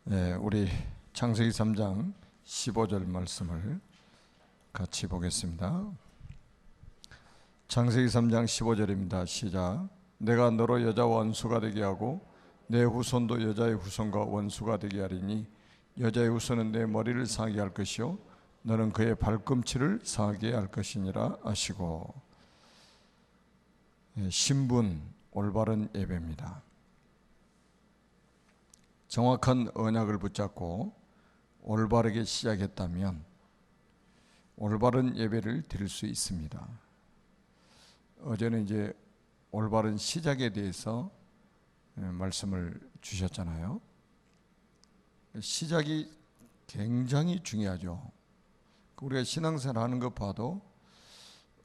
네, 우리 창세기 3장 15절 말씀을 같이 보겠습니다. 창세기 3장 15절입니다. 시작. 내가 너로 여자와 원수가 되게 하고 내 후손도 여자의 후손과 원수가 되게 하리니 여자의 후손은 내 머리를 상하게 할 것이요 너는 그의 발꿈치를 상하게 할 것이니라 하시고. 신분 올바른 예배입니다. 정확한 언약을 붙잡고 올바르게 시작했다면 올바른 예배를 드릴 수 있습니다. 어제는 이제 올바른 시작에 대해서 말씀을 주셨잖아요. 시작이 굉장히 중요하죠. 우리가 신앙생활 하는 것 봐도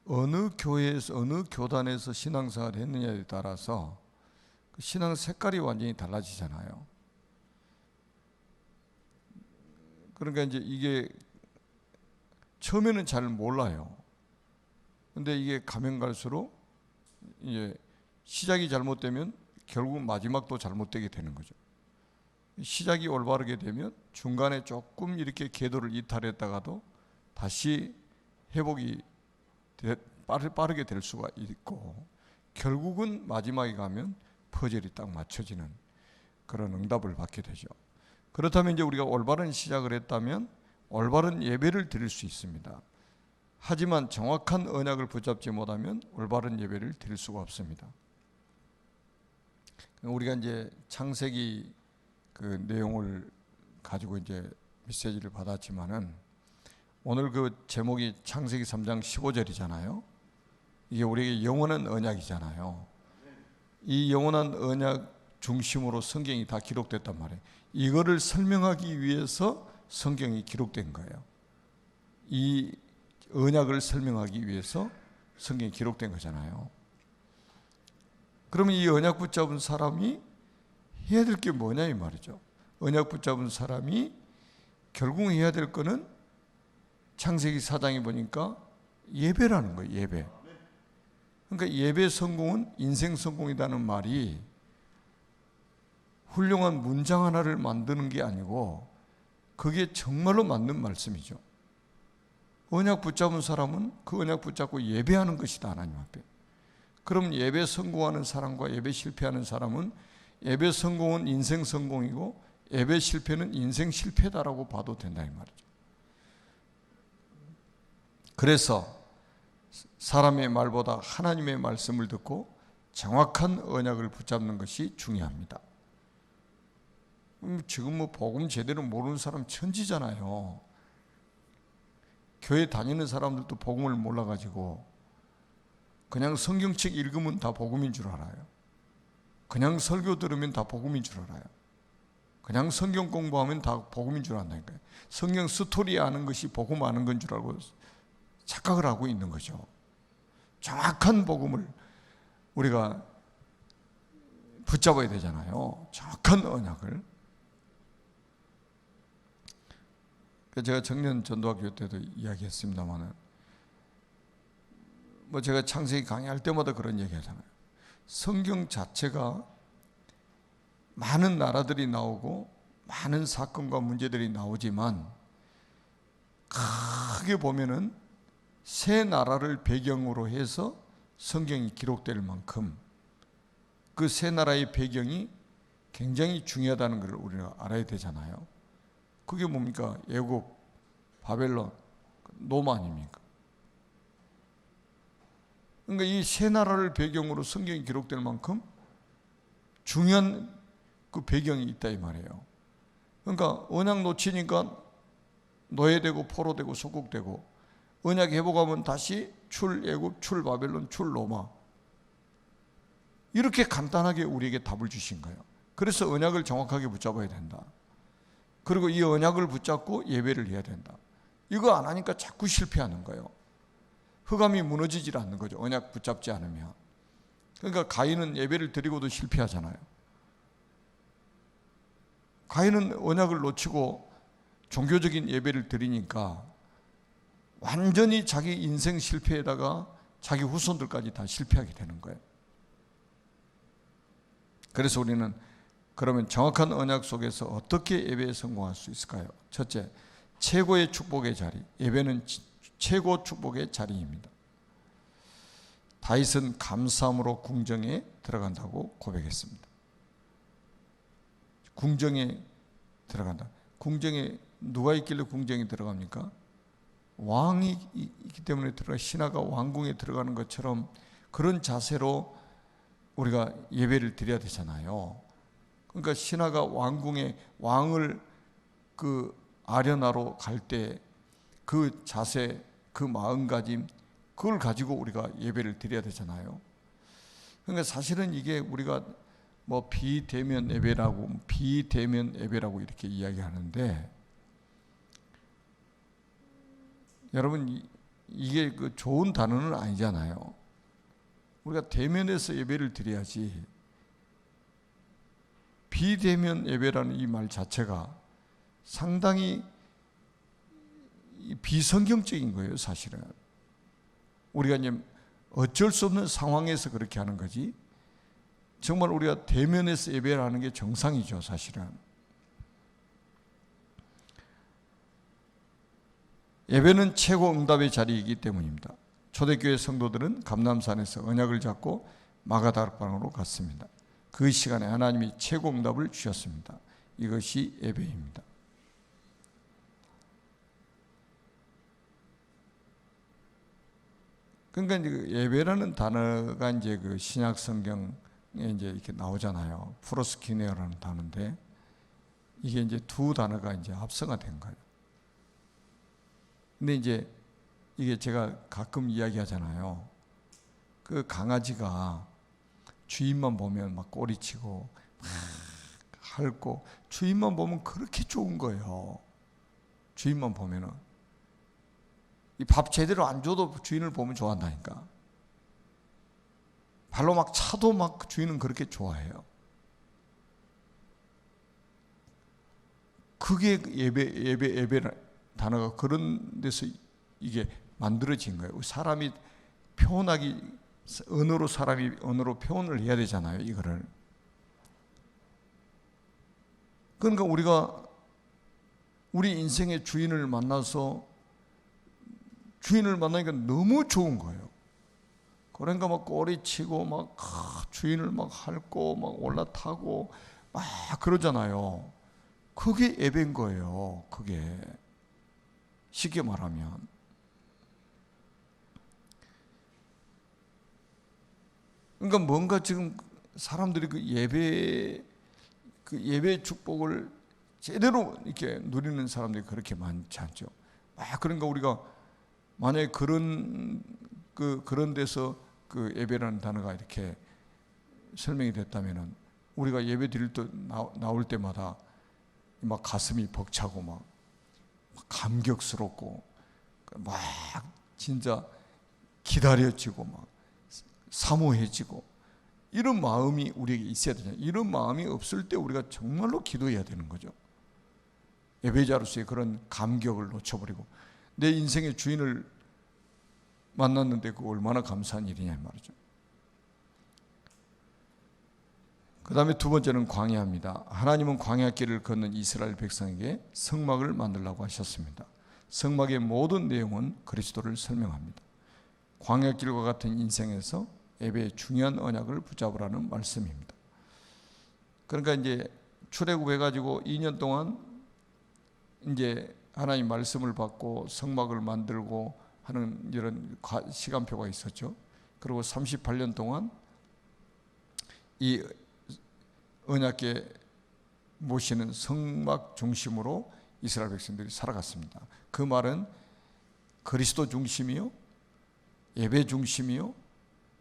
어느 교회에서 어느 교단에서 신앙생활을 했느냐에 따라서 그 신앙 색깔이 완전히 달라지잖아요. 그러니까 이제 이게 처음에는 잘 몰라요. 근데 이게 가면 갈수록 이제 시작이 잘못되면 결국 마지막도 잘못되게 되는 거죠. 시작이 올바르게 되면 중간에 조금 이렇게 궤도를 이탈했다가도 다시 회복이 빠르게 될 수가 있고, 결국은 마지막에 가면 퍼즐이 딱 맞춰지는 그런 응답을 받게 되죠. 그렇다면 이제 우리가 올바른 시작을 했다면 올바른 예배를 드릴 수 있습니다. 하지만 정확한 언약을 붙잡지 못하면 올바른 예배를 드릴 수가 없습니다. 우리가 이제 창세기 그 내용을 가지고 이제 메시지를 받았지만은 오늘 그 제목이 창세기 3장 15절이잖아요. 이게 우리에게 영원한 언약이잖아요. 이 영원한 언약 중심으로 성경이 다 기록됐단 말이에요. 이거를 설명하기 위해서 성경이 기록된 거예요. 이 언약을 설명하기 위해서 성경이 기록된 거잖아요. 그러면 이 언약 붙잡은 사람이 해야 될 게 뭐냐 이 말이죠. 언약 붙잡은 사람이 결국 해야 될 거는 창세기 4장에 보니까 예배라는 거예요. 예배. 그러니까 예배 성공은 인생 성공이라는 말이 훌륭한 문장 하나를 만드는 게 아니고 그게 정말로 맞는 말씀이죠. 언약 붙잡은 사람은 그 언약 붙잡고 예배하는 것이다, 하나님 앞에. 그럼 예배 성공하는 사람과 예배 실패하는 사람은 예배 성공은 인생 성공이고 예배 실패는 인생 실패다라고 봐도 된다 이 말이죠. 그래서 사람의 말보다 하나님의 말씀을 듣고 정확한 언약을 붙잡는 것이 중요합니다. 지금 뭐 복음 제대로 모르는 사람 천지잖아요. 교회 다니는 사람들도 복음을 몰라가지고 그냥 성경책 읽으면 다 복음인 줄 알아요. 그냥 설교 들으면 다 복음인 줄 알아요. 그냥 성경 공부하면 다 복음인 줄 안다니까요. 성경 스토리 아는 것이 복음 아는 건 줄 알고 착각을 하고 있는 거죠. 정확한 복음을 우리가 붙잡아야 되잖아요. 정확한 언약을. 제가 청년 전도학교 때도 이야기했습니다만은 뭐 제가 창세기 강의할 때마다 그런 얘기 하잖아요. 성경 자체가 많은 나라들이 나오고 많은 사건과 문제들이 나오지만 크게 보면은 세 나라를 배경으로 해서 성경이 기록될 만큼 그 세 나라의 배경이 굉장히 중요하다는 걸 우리가 알아야 되잖아요. 그게 뭡니까? 애굽, 바벨론, 로마 아닙니까? 그러니까 이 세 나라를 배경으로 성경이 기록될 만큼 중요한 그 배경이 있다 이 말이에요. 그러니까 언약 놓치니까 노예되고 포로되고 속국되고, 언약 회복하면 다시 출 애굽, 출 바벨론, 출 로마. 이렇게 간단하게 우리에게 답을 주신 거예요. 그래서 언약을 정확하게 붙잡아야 된다. 그리고 이 언약을 붙잡고 예배를 해야 된다. 이거 안 하니까 자꾸 실패하는 거예요. 흑암이 무너지질 않는 거죠. 언약 붙잡지 않으면. 그러니까 가인은 예배를 드리고도 실패하잖아요. 가인은 언약을 놓치고 종교적인 예배를 드리니까 완전히 자기 인생 실패에다가 자기 후손들까지 다 실패하게 되는 거예요. 그래서 우리는 그러면 정확한 언약 속에서 어떻게 예배에 성공할 수 있을까요? 첫째, 최고의 축복의 자리. 예배는 최고 축복의 자리입니다. 다윗은 감사함으로 궁정에 들어간다고 고백했습니다. 궁정에 들어간다. 궁정에 누가 있길래 궁정에 들어갑니까? 왕이 있기 때문에 들어가, 신하가 왕궁에 들어가는 것처럼 그런 자세로 우리가 예배를 드려야 되잖아요. 그러니까 신하가 왕궁에 왕을 그 아련하러 갈 때 그 자세, 그 마음가짐, 그걸 가지고 우리가 예배를 드려야 되잖아요. 그러니까 사실은 이게 우리가 뭐 비대면 예배라고 이렇게 이야기하는데, 여러분 이게 그 좋은 단어는 아니잖아요. 우리가 대면에서 예배를 드려야지, 비대면 예배라는 이 말 자체가 상당히 비성경적인 거예요. 사실은 우리가 이제 어쩔 수 없는 상황에서 그렇게 하는 거지, 정말 우리가 대면에서 예배를 하는 게 정상이죠. 사실은 예배는 최고 응답의 자리이기 때문입니다. 초대교회 성도들은 감람산에서 언약을 잡고 마가다락방으로 갔습니다. 그 시간에 하나님이 최고 응답을 주셨습니다. 이것이 예배입니다. 그러니까 이제 예배라는 단어가 이제 그 신약 성경에 이제 이렇게 나오잖아요. 프로스키네어라는 단어인데, 이게 이제 두 단어가 이제 합성화 된 거예요. 근데 이제 이게 제가 가끔 이야기하잖아요. 그 강아지가 주인만 보면 막 꼬리치고 막 핥고, 주인만 보면 그렇게 좋은 거예요. 주인만 보면은 이 밥 제대로 안 줘도 주인을 보면 좋아한다니까. 발로 막 차도 막 주인은 그렇게 좋아해요. 그게 예배 단어가 그런 데서 이게 만들어진 거예요. 사람이 표현하기, 사람이 언어로 표현을 해야 되잖아요, 이거를. 그러니까 우리가 우리 인생의 주인을 만나니까 너무 좋은 거예요. 그러니까 막 꼬리치고 막 주인을 막 핥고 막 올라타고 막 그러잖아요. 그게 예배인 거예요. 그게 쉽게 말하면. 그러니까 뭔가 지금 사람들이 그 예배 축복을 제대로 이렇게 누리는 사람들이 그렇게 많지 않죠. 그러니까 우리가 만약에 그런 데서 그 예배라는 단어가 이렇게 설명이 됐다면은, 우리가 예배 드릴 때 나올 때마다 막 가슴이 벅차고 막 감격스럽고 막 진짜 기다려지고 막 사모해지고, 이런 마음이 우리에게 있어야 되잖아요. 이런 마음이 없을 때 우리가 정말로 기도해야 되는 거죠. 예배자로서의 그런 감격을 놓쳐버리고, 내 인생의 주인을 만났는데 그 얼마나 감사한 일이냐 말이죠. 그 다음에 두 번째는 광야입니다. 하나님은 광야길을 걷는 이스라엘 백성에게 성막을 만들라고 하셨습니다. 성막의 모든 내용은 그리스도를 설명합니다. 광야길과 같은 인생에서 예배의 중요한 언약을 붙잡으라는 말씀입니다. 그러니까 이제 출애굽해가지고 2년 동안 이제 하나님 말씀을 받고 성막을 만들고 하는 이런 시간표가 있었죠. 그리고 38년 동안 이 언약궤 모시는 성막 중심으로 이스라엘 백성들이 살아갔습니다. 그 말은 그리스도 중심이요, 예배 중심이요,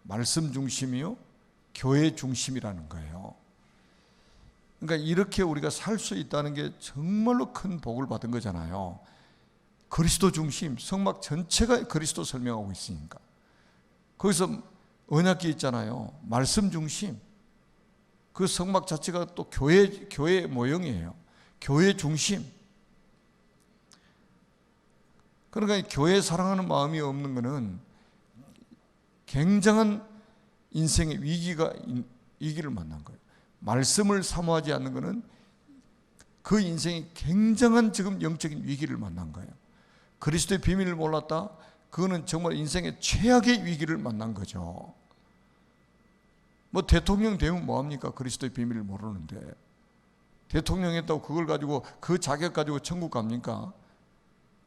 말씀 중심이요, 교회 중심이라는 거예요. 그러니까 이렇게 우리가 살 수 있다는 게 정말로 큰 복을 받은 거잖아요. 그리스도 중심, 성막 전체가 그리스도 설명하고 있으니까. 거기서 언약궤 있잖아요. 말씀 중심. 그 성막 자체가 또 교회 모형이에요. 교회 중심. 그러니까 교회 사랑하는 마음이 없는 것은 굉장한 인생의 위기를 만난 거예요. 말씀을 사모하지 않는 것은 그 인생이 굉장한 지금 영적인 위기를 만난 거예요. 그리스도의 비밀을 몰랐다? 그거는 정말 인생의 최악의 위기를 만난 거죠. 뭐 대통령 되면 뭐합니까? 그리스도의 비밀을 모르는데. 대통령 했다고 그걸 가지고, 그 자격 가지고 천국 갑니까?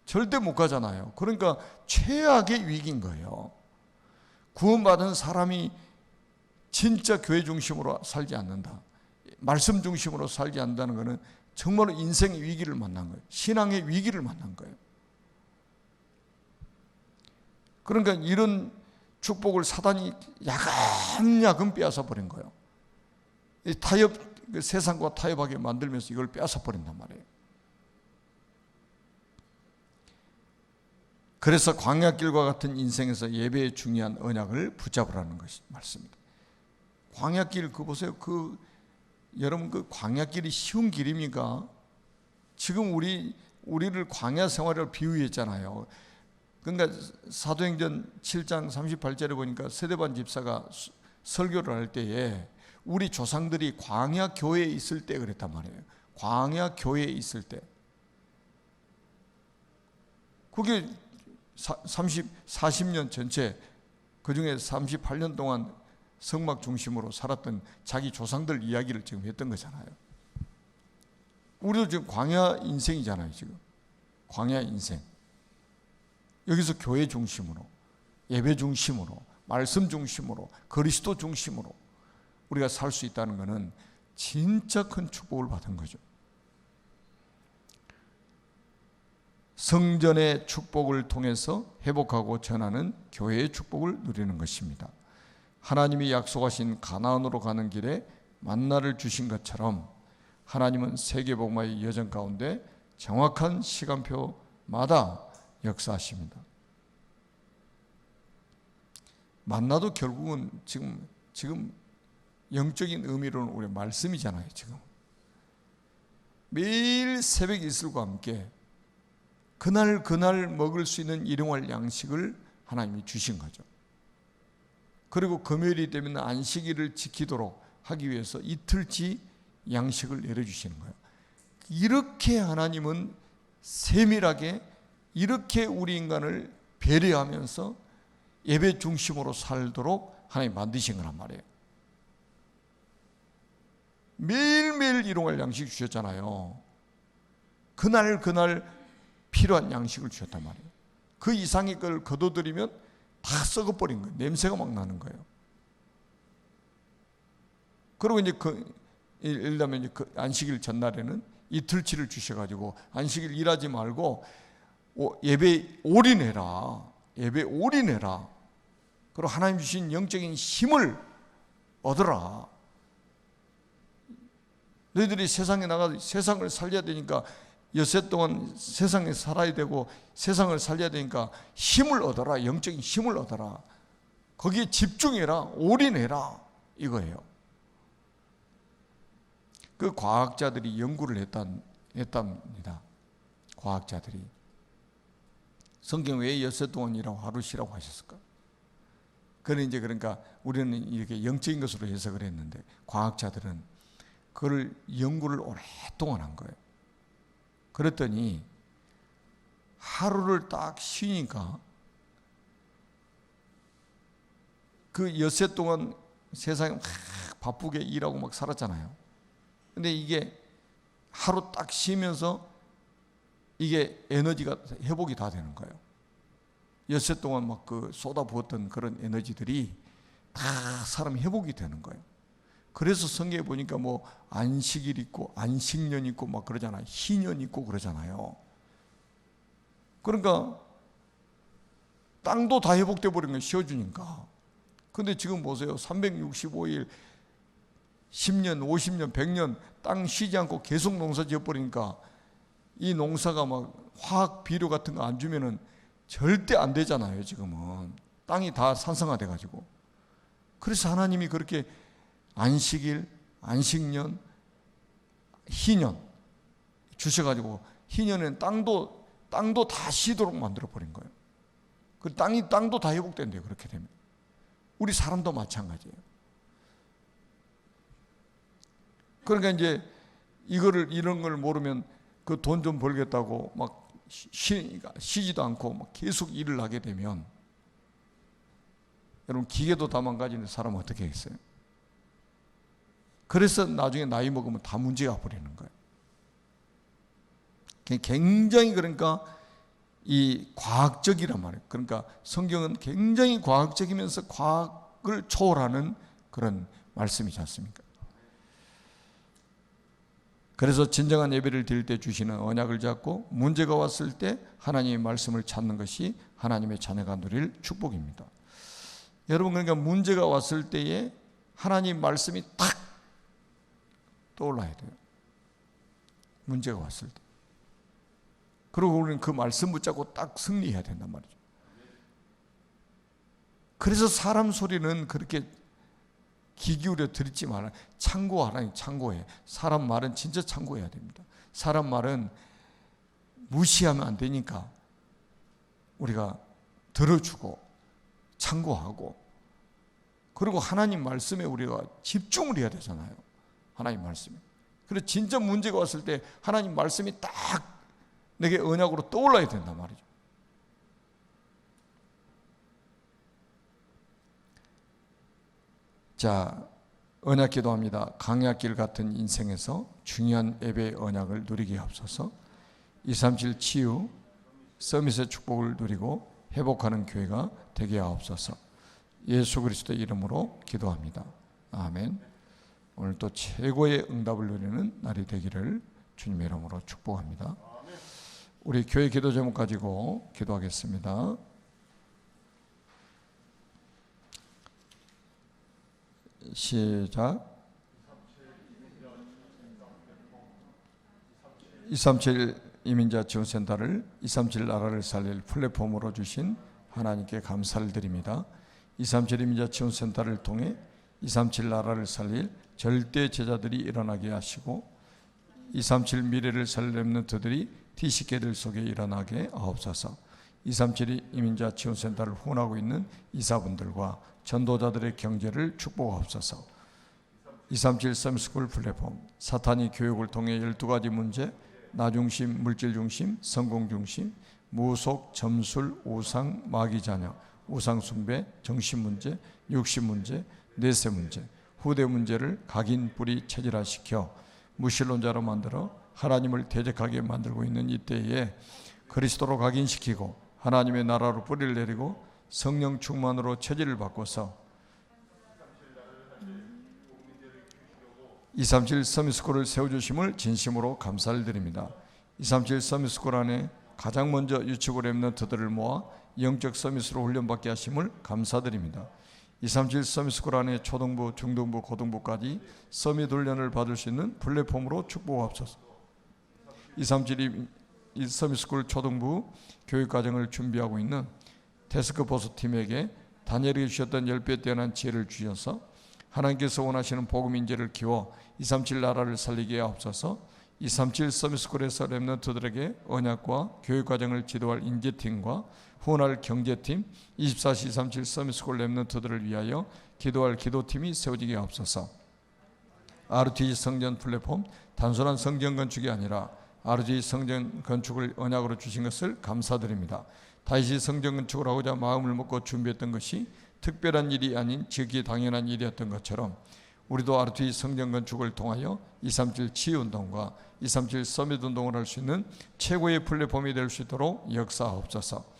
절대 못 가잖아요. 그러니까 최악의 위기인 거예요. 구원받은 사람이 진짜 교회 중심으로 살지 않는다, 말씀 중심으로 살지 않는다는 것은 정말로 인생의 위기를 만난 거예요. 신앙의 위기를 만난 거예요. 그러니까 이런 축복을 사단이 야금야금 빼앗아 버린 거예요. 세상과 타협하게 만들면서 이걸 빼앗아 버린단 말이에요. 그래서 광야길과 같은 인생에서 예배의 중요한 언약을 붙잡으라는 것이 말씀입니다. 광야길, 그 보세요. 여러분, 그 광야길이 쉬운 길입니까? 지금 우리를 광야 생활을 비유했잖아요. 그러니까 사도행전 7장 38절에 보니까 스데반 집사가 설교를 할 때에 우리 조상들이 광야 교회에 있을 때 그랬단 말이에요. 광야 교회에 있을 때. 그게 40년 전체, 그 중에 38년 동안 성막 중심으로 살았던 자기 조상들 이야기를 지금 했던 거잖아요. 우리도 지금 광야 인생이잖아요. 지금 광야 인생. 여기서 교회 중심으로, 예배 중심으로, 말씀 중심으로, 그리스도 중심으로 우리가 살 수 있다는 것은 진짜 큰 축복을 받은 거죠. 성전의 축복을 통해서 회복하고 전하는 교회의 축복을 누리는 것입니다. 하나님이 약속하신 가나안으로 가는 길에 만나를 주신 것처럼 하나님은 세계복음화의 여정 가운데 정확한 시간표마다 역사하십니다. 만나도 결국은 지금 영적인 의미로는 우리 말씀이잖아요. 지금 매일 새벽 이슬과 함께 그날 먹을 수 있는 일용할 양식을 하나님이 주신 거죠. 그리고 금요일이 되면 안식일을 지키도록 하기 위해서 이틀치 양식을 내려주시는 거예요. 이렇게 하나님은 세밀하게 이렇게 우리 인간을 배려하면서 예배 중심으로 살도록 하나님 만드신 거란 말이에요. 매일매일 일용할 양식 주셨잖아요. 그날 필요한 양식을 주셨단 말이에요. 그 이상의 걸 거둬들이면 다 썩어버린 거예요. 냄새가 막 나는 거예요. 그리고 이제 예를 들면 그 안식일 전날에는 이틀치를 주셔가지고 안식일 일하지 말고 예배 올인해라. 예배 올인해라. 그리고 하나님 주신 영적인 힘을 얻어라. 너희들이 세상에 나가서 세상을 살려야 되니까 여세 동안 세상에 살아야 되고 세상을 살려야 되니까 힘을 얻어라. 영적인 힘을 얻어라. 거기에 집중해라. 올인해라. 이거예요. 그 과학자들이 연구를 했답니다. 과학자들이. 성경 왜 엿새 동안 일하고 하루 쉬라고 하셨을까? 그러니까 우리는 이렇게 영적인 것으로 해석을 했는데 과학자들은 그걸 연구를 오랫동안 한 거예요. 그랬더니 하루를 딱 쉬니까 그 엿새 동안 세상에 막 바쁘게 일하고 막 살았잖아요. 근데 이게 하루 딱 쉬면서 이게 에너지가 회복이 다 되는 거예요. 엿새 동안 막 쏟아부었던 그런 에너지들이 다 사람 회복이 되는 거예요. 그래서 성경에 보니까 뭐 안식일 있고 안식년 있고 막 그러잖아요. 희년 있고 그러잖아요. 그러니까 땅도 다 회복돼 버린 거예요. 쉬어주니까. 근데 지금 보세요. 365일 10년, 50년, 100년 땅 쉬지 않고 계속 농사 지어버리니까 이 농사가 막 화학 비료 같은 거 안 주면은 절대 안 되잖아요. 지금은 땅이 다 산성화돼 가지고. 그래서 하나님이 그렇게 안식일, 안식년, 희년 주셔가지고 희년에는 땅도 다 쉬도록 만들어 버린 거예요. 그 땅도 다 회복된대요. 그렇게 되면 우리 사람도 마찬가지예요. 그러니까 이제 이런 걸 모르면 그 돈 좀 벌겠다고 막 쉬지도 않고 막 계속 일을 하게 되면 여러분 기계도 다 망가지는 사람은 어떻게 하겠어요? 그래서 나중에 나이 먹으면 다 문제가 버리는 거예요. 굉장히 그러니까 이 과학적이란 말이에요. 그러니까 성경은 굉장히 과학적이면서 과학을 초월하는 그런 말씀이지 않습니까? 그래서 진정한 예배를 드릴 때 주시는 언약을 잡고 문제가 왔을 때 하나님의 말씀을 찾는 것이 하나님의 자녀가 누릴 축복입니다. 여러분, 그러니까 문제가 왔을 때에 하나님 말씀이 탁 떠올라야 돼요. 문제가 왔을 때. 그리고 우리는 그 말씀 붙잡고 딱 승리해야 된단 말이죠. 그래서 사람 소리는 그렇게 귀 기울여 들지 말아요. 참고하라니, 참고해. 사람 말은 진짜 참고해야 됩니다. 사람 말은 무시하면 안 되니까 우리가 들어주고 참고하고, 그리고 하나님 말씀에 우리가 집중을 해야 되잖아요. 하나님 말씀에. 그래서 진짜 문제가 왔을 때 하나님 말씀이 딱 내게 언약으로 떠올라야 된단 말이죠. 자, 언약 기도합니다. 강약길 같은 인생에서 중요한 예배의 언약을 누리게 하옵소서. 237 치유 서밋의 축복을 누리고 회복하는 교회가 되게 하옵소서. 예수 그리스도의 이름으로 기도합니다. 아멘. 오늘 또 최고의 응답을 누리는 날이 되기를 주님의 이름으로 축복합니다. 우리 교회 기도 제목 가지고 기도하겠습니다. 시작. 237 이민자 지원센터를 237 나라를 살릴 플랫폼으로 주신 하나님께 감사를 드립니다. 237 이민자 지원센터를 통해 237 나라를 살릴 절대 제자들이 일어나게 하시고 237 미래를 살릴 렘넌트들이 TC계들 속에 일어나게 하옵소서. 237 이민자 지원센터를 후원하고 있는 이사분들과 전도자들의 경제를 축복하옵소서. 237 서밋스쿨 플랫폼, 사탄이 교육을 통해 12가지 문제, 나중심, 물질중심, 성공중심, 무속, 점술, 우상, 마귀자녀, 우상숭배, 정신문제, 육신문제, 뇌세문제, 후대문제를 각인 뿌리 체질화시켜 무신론자로 만들어 하나님을 대적하게 만들고 있는 이때에 그리스도로 각인시키고 하나님의 나라로 뿌리를 내리고 성령 충만으로 체질을 바꿔서 237 서밋스쿨을 세워주심을 진심으로 감사를 드립니다. 237 서밋스쿨 안에 가장 먼저 유치부 렘넌트들을 모아 영적 서밋으로 훈련받게 하심을 감사드립니다. 237 서밋스쿨 안에 초등부, 중등부, 고등부까지 서밋 훈련을 받을 수 있는 플랫폼으로 축복하옵소서. 237 서밋스쿨 초등부 교육과정을 준비하고 있는 데스크포스 팀에게 다니엘에게 주셨던 10배 뛰어난 지혜를 주셔서 하나님께서 원하시는 복음 인재를 키워 237 나라를 살리게 하옵소서. 237 서밋스쿨에서 렘넌트들에게 언약과 교육과정을 지도할 인재팀과 후원할 경제팀, 24시 237 서밋스쿨 렘넌트들을 위하여 기도할 기도팀이 세워지게 하옵소서. RPG 성전 플랫폼, 단순한 성전 건축이 아니라 RPG 성전 건축을 언약으로 주신 것을 감사드립니다. 다시 성전 건축을 하고자 마음을 먹고 준비했던 것이 특별한 일이 아닌 지극히 당연한 일이었던 것처럼 우리도 RPG 성전 건축을 통하여 237 치유운동과 237 서밋운동을 할 수 있는 최고의 플랫폼이 될 수 있도록 역사하옵소서.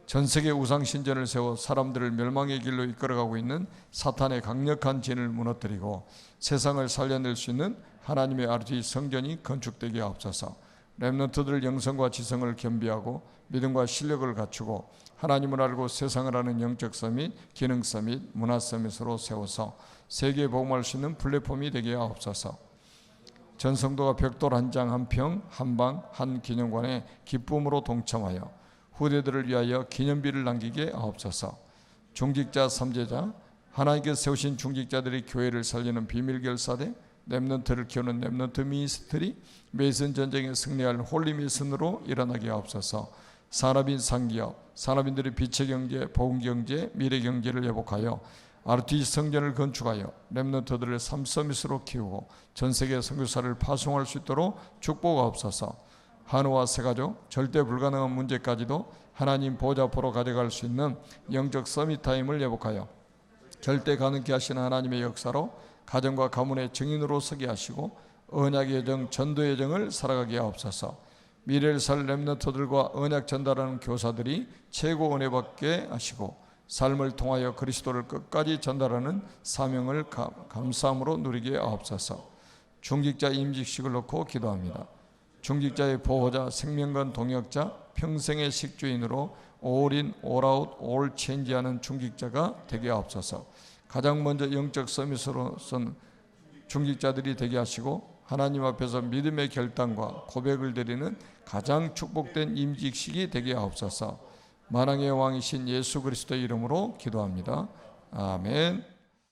전세계 우상신전을 세워 사람들을 멸망의 길로 이끌어가고 있는 사탄의 강력한 진을 무너뜨리고 세상을 살려낼 수 있는 하나님의 RPG 성전이 건축되게 하옵소서. 렘넌트들 영성과 지성을 겸비하고 믿음과 실력을 갖추고 하나님을 알고 세상을 아는 영적 서밋, 기능 서밋, 문화 서밋으로 세워서 세계에 복음할 수 있는 플랫폼이 되게 하옵소서. 전 성도가 벽돌 한 장 한 평 한 방 한 기념관에 기쁨으로 동참하여 후대들을 위하여 기념비를 남기게 하옵소서. 중직자 3제자, 하나님께서 세우신 중직자들이 교회를 살리는 비밀결사대, 렘넌트를 키우는 렘넌트 미니스트리, 메이슨 전쟁에 승리할 홀리 메이슨으로 일어나게 하옵소서. 산업인 상기업, 산업인들의 빛의 경제, 복음 경제, 미래 경제를 회복하여 RPG 성전을 건축하여 렘넌트들을 삼서밋으로 키우고 전세계 선교사를 파송할 수 있도록 축복하옵소서. 한우와 새가족, 절대 불가능한 문제까지도 하나님 보좌 앞으로 가져갈 수 있는 영적 서밋 타임을 예복하여 절대 가능케 하시는 하나님의 역사로 가정과 가문의 증인으로 서게 하시고 언약의 여정, 전도의 여정을 살아가게 하옵소서. 미래를 살 렘넌트들과 언약 전달하는 교사들이 최고 은혜 받게 하시고 삶을 통하여 그리스도를 끝까지 전달하는 사명을 감사함으로 누리게 하옵소서. 중직자 임직식을 놓고 기도합니다. 중직자의 보호자, 생명관 동역자, 평생의 식주인으로 all in, all out, all change하는 중직자가 되게 하옵소서. 가장 먼저 영적 서밋으로선 중직자들이 되게 하시고 하나님 앞에서 믿음의 결단과 고백을 드리는 가장 축복된 임직식이 되게 하옵소서. 만왕의 왕이신 예수 그리스도의 이름으로 기도합니다. 아멘.